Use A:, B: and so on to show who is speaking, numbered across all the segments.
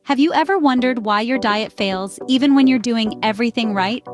A: Have you ever wondered why your diet fails even when you're doing everything right?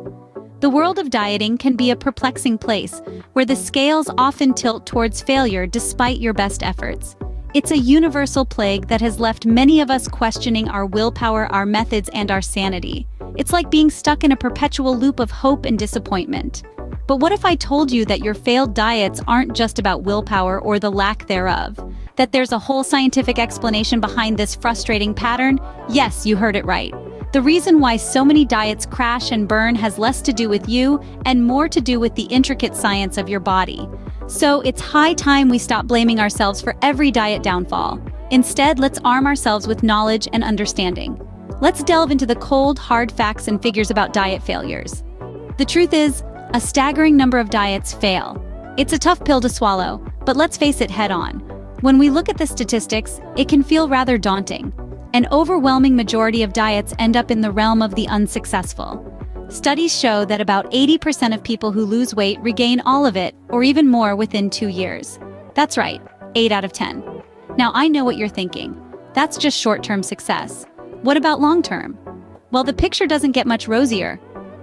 A: The world of dieting can be a perplexing place where the scales often tilt towards failure despite your best efforts. It's a universal plague that has left many of us questioning our willpower, our methods, and our sanity. It's like being stuck in a perpetual loop of hope and disappointment. But what if I told you that your failed diets aren't just about willpower or the lack thereof? That there's a whole scientific explanation behind this frustrating pattern? Yes, you heard it right. The reason why so many diets crash and burn has less to do with you and more to do with the intricate science of your body. So it's high time we stop blaming ourselves for every diet downfall. Instead, let's arm ourselves with knowledge and understanding. Let's delve into the cold, hard facts and figures about diet failures. The truth is, a staggering number of diets fail. It's a tough pill to swallow, but let's face it head on. When we look at the statistics, it can feel rather daunting. An overwhelming majority of diets end up in the realm of the unsuccessful. Studies show that about 80% of people who lose weight regain all of it, or even more, within 2 years. That's right, 8 out of 10. Now I know what you're thinking. That's just short-term success. What about long-term? Well, the picture doesn't get much rosier.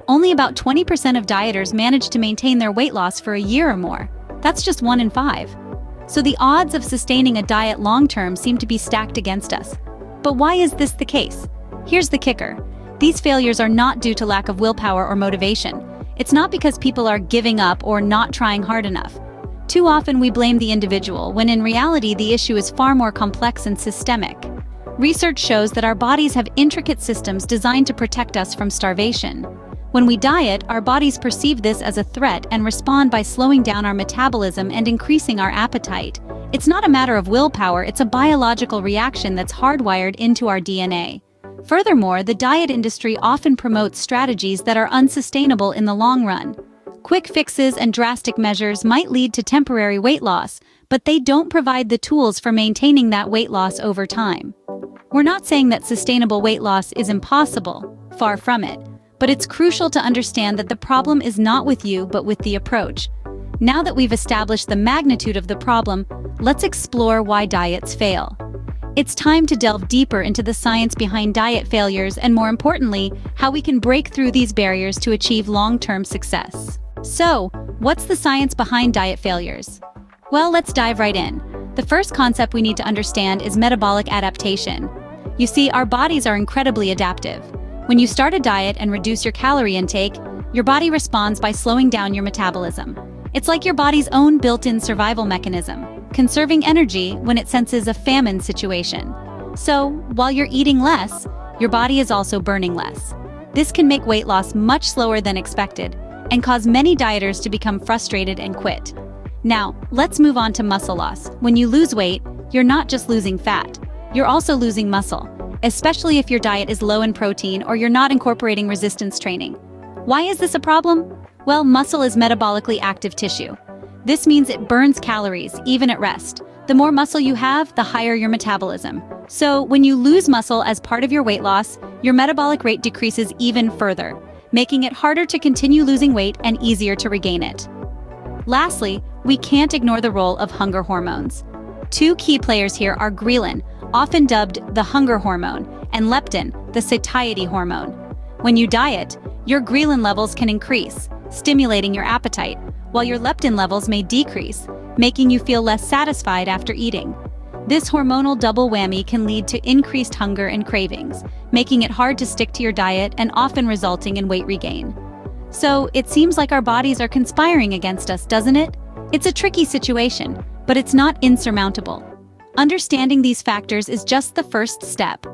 A: Only about 20% of dieters manage to maintain their weight loss for a year or more. That's just 1 in 5. So the odds of sustaining a diet long-term seem to be stacked against us. But why is this the case? Here's the kicker. These failures are not due to lack of willpower or motivation. It's not because people are giving up or not trying hard enough. Too often we blame the individual, when in reality the issue is far more complex and systemic. Research shows that our bodies have intricate systems designed to protect us from starvation. When we diet, our bodies perceive this as a threat and respond by slowing down our metabolism and increasing our appetite. It's not a matter of willpower, it's a biological reaction that's hardwired into our DNA. Furthermore, the diet industry often promotes strategies that are unsustainable in the long run. Quick fixes and drastic measures might lead to temporary weight loss, but they don't provide the tools for maintaining that weight loss over time. We're not saying that sustainable weight loss is impossible, far from it. But it's crucial to understand that the problem is not with you, but with the approach. Now that we've established the magnitude of the problem, let's explore why diets fail. It's time to delve deeper into the science behind diet failures and, more importantly, how we can break through these barriers to achieve long-term success. So, what's the science behind diet failures? Well, let's dive right in. The first concept we need to understand is metabolic adaptation. You see, our bodies are incredibly adaptive. When you start a diet and reduce your calorie intake, your body responds by slowing down your metabolism. It's like your body's own built-in survival mechanism, conserving energy when it senses a famine situation. So, while you're eating less, your body is also burning less. This can make weight loss much slower than expected and cause many dieters to become frustrated and quit. Now, let's move on to muscle loss. When you lose weight, you're not just losing fat, you're also losing muscle. Especially if your diet is low in protein or you're not incorporating resistance training. Why is this a problem? Well, muscle is metabolically active tissue. This means it burns calories, even at rest. The more muscle you have, the higher your metabolism. So, when you lose muscle as part of your weight loss, your metabolic rate decreases even further, making it harder to continue losing weight and easier to regain it. Lastly, we can't ignore the role of hunger hormones. Two key players here are ghrelin, often dubbed the hunger hormone, and leptin, the satiety hormone. When you diet, your ghrelin levels can increase, stimulating your appetite, while your leptin levels may decrease, making you feel less satisfied after eating. This hormonal double whammy can lead to increased hunger and cravings, making it hard to stick to your diet and often resulting in weight regain. So, it seems like our bodies are conspiring against us, doesn't it? It's a tricky situation, but it's not insurmountable. Understanding these factors is just the first step.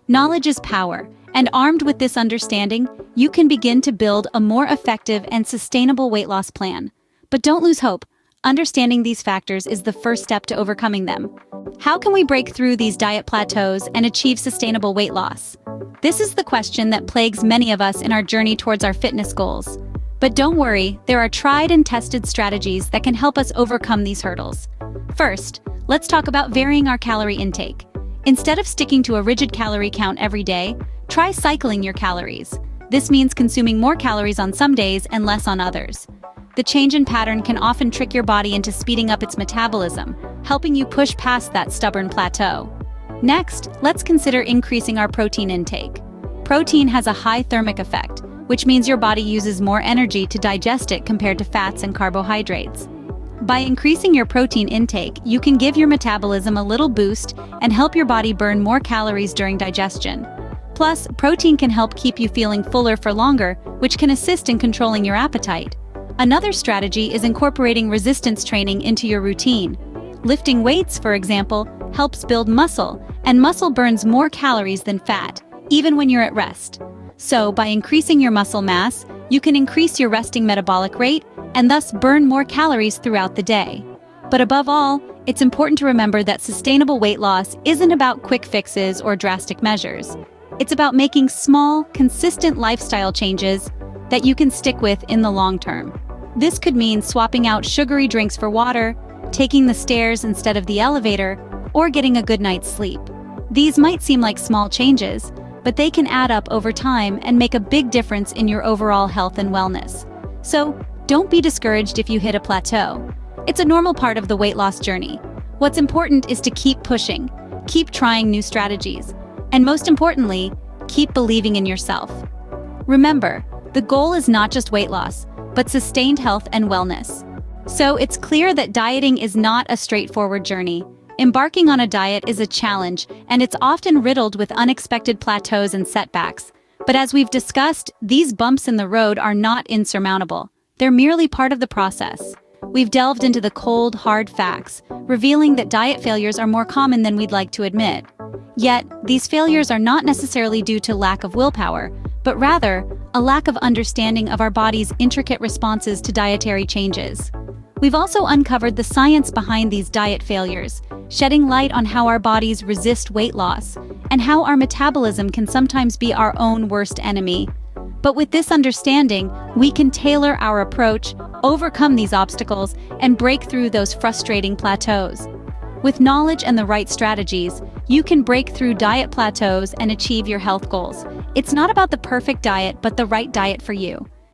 A: Knowledge is power, and armed with this understanding, you can begin to build a more effective and sustainable weight loss plan. But don't lose hope. Understanding these factors is the first step to overcoming them. How can we break through these diet plateaus and achieve sustainable weight loss? This is the question that plagues many of us in our journey towards our fitness goals. But don't worry, there are tried and tested strategies that can help us overcome these hurdles. First, let's talk about varying our calorie intake. Instead of sticking to a rigid calorie count every day, try cycling your calories. This means consuming more calories on some days and less on others. The change in pattern can often trick your body into speeding up its metabolism, helping you push past that stubborn plateau. Next, let's consider increasing our protein intake. Protein has a high thermic effect, which means your body uses more energy to digest it compared to fats and carbohydrates. By increasing your protein intake, you can give your metabolism a little boost and help your body burn more calories during digestion. Plus, protein can help keep you feeling fuller for longer, which can assist in controlling your appetite. Another strategy is incorporating resistance training into your routine. Lifting weights, for example, helps build muscle, and muscle burns more calories than fat, even when you're at rest. So, by increasing your muscle mass, you can increase your resting metabolic rate and thus burn more calories throughout the day. But above all, it's important to remember that sustainable weight loss isn't about quick fixes or drastic measures. It's about making small, consistent lifestyle changes that you can stick with in the long term. This could mean swapping out sugary drinks for water, taking the stairs instead of the elevator, or getting a good night's sleep. These might seem like small changes, but they can add up over time and make a big difference in your overall health and wellness. So, don't be discouraged if you hit a plateau. It's a normal part of the weight loss journey. What's important is to keep pushing, keep trying new strategies, and most importantly, keep believing in yourself. Remember, the goal is not just weight loss, but sustained health and wellness. So it's clear that dieting is not a straightforward journey. Embarking on a diet is a challenge, and it's often riddled with unexpected plateaus and setbacks. But as we've discussed, these bumps in the road are not insurmountable. They're merely part of the process. We've delved into the cold, hard facts, revealing that diet failures are more common than we'd like to admit. Yet, these failures are not necessarily due to lack of willpower, but rather a lack of understanding of our body's intricate responses to dietary changes. We've also uncovered the science behind these diet failures, shedding light on how our bodies resist weight loss and how our metabolism can sometimes be our own worst enemy. But with this understanding, we can tailor our approach, overcome these obstacles, and break through those frustrating plateaus. With knowledge and the right strategies, you can break through diet plateaus and achieve your health goals. It's not about the perfect diet, but the right diet for you.